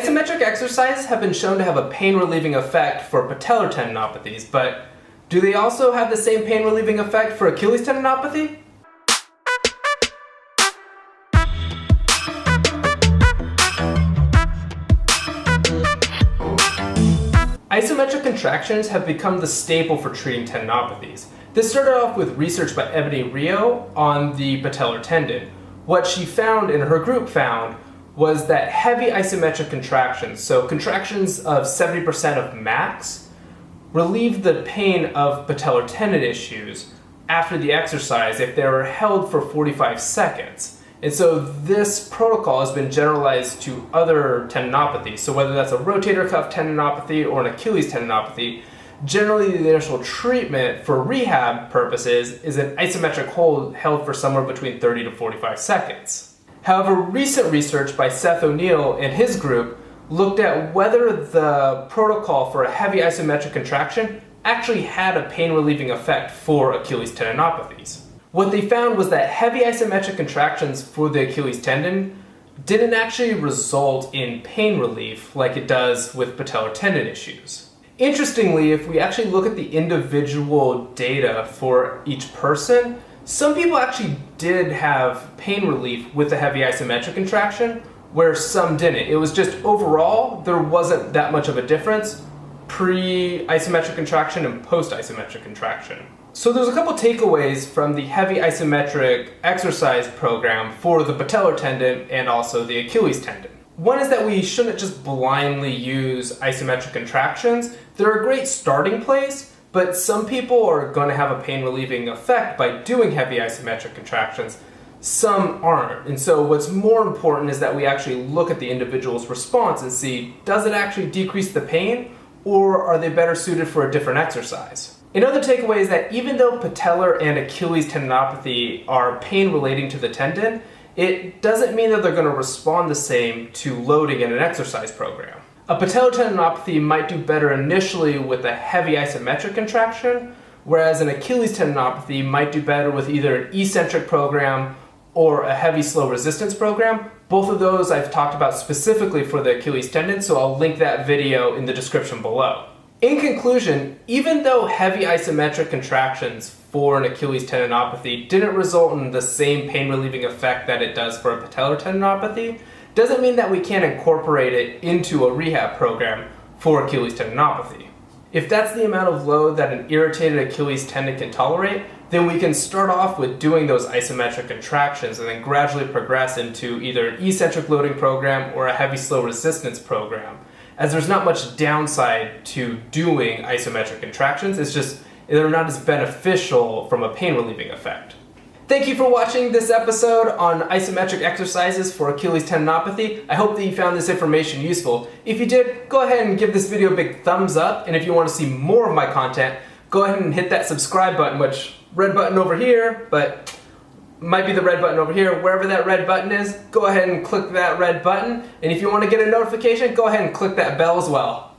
Isometric exercises have been shown to have a pain-relieving effect for patellar tendinopathies, but do they also have the same pain-relieving effect for Achilles tendinopathy? Isometric contractions have become the staple for treating tendinopathies. This started off with research by Ebony Rio on the patellar tendon. What she found, and her group found, was that heavy isometric contractions, so contractions of 70% of max, relieved the pain of patellar tendon issues after the exercise if they were held for 45 seconds. And so this protocol has been generalized to other tendinopathies. So whether that's a rotator cuff tendinopathy or an Achilles tendinopathy, generally the initial treatment for rehab purposes is an isometric hold held for somewhere between 30 to 45 seconds. However, recent research by Seth O'Neill and his group looked at whether the protocol for a heavy isometric contraction actually had a pain-relieving effect for Achilles tendinopathies. What they found was that heavy isometric contractions for the Achilles tendon didn't actually result in pain relief like it does with patellar tendon issues. Interestingly, if we actually look at the individual data for each person, some people actually did have pain relief with a heavy isometric contraction, where some didn't. It was just overall, there wasn't that much of a difference pre-isometric contraction and post-isometric contraction. So there's a couple takeaways from the heavy isometric exercise program for the patellar tendon and also the Achilles tendon. One is that we shouldn't just blindly use isometric contractions. They're a great starting place, but some people are going to have a pain relieving effect by doing heavy isometric contractions. Some aren't. And so what's more important is that we actually look at the individual's response and see, does it actually decrease the pain, or are they better suited for a different exercise? Another takeaway is that even though patellar and Achilles tendinopathy are pain relating to the tendon, it doesn't mean that they're going to respond the same to loading in an exercise program. A patellar tendinopathy might do better initially with a heavy isometric contraction, whereas an Achilles tendinopathy might do better with either an eccentric program or a heavy slow resistance program. Both of those I've talked about specifically for the Achilles tendon, so I'll link that video in the description below. In conclusion, even though heavy isometric contractions for an Achilles tendinopathy didn't result in the same pain relieving effect that it does for a patellar tendinopathy, doesn't mean that we can't incorporate it into a rehab program for Achilles tendinopathy. If that's the amount of load that an irritated Achilles tendon can tolerate, then we can start off with doing those isometric contractions and then gradually progress into either an eccentric loading program or a heavy slow resistance program. As there's not much downside to doing isometric contractions, it's just they're not as beneficial from a pain relieving effect. Thank you for watching this episode on isometric exercises for Achilles tendinopathy. I hope that you found this information useful. If you did, go ahead and give this video a big thumbs up, and if you want to see more of my content, go ahead and hit that subscribe button, which red button over here, but might be the red button over here. Wherever that red button is, go ahead and click that red button, and if you want to get a notification, go ahead and click that bell as well.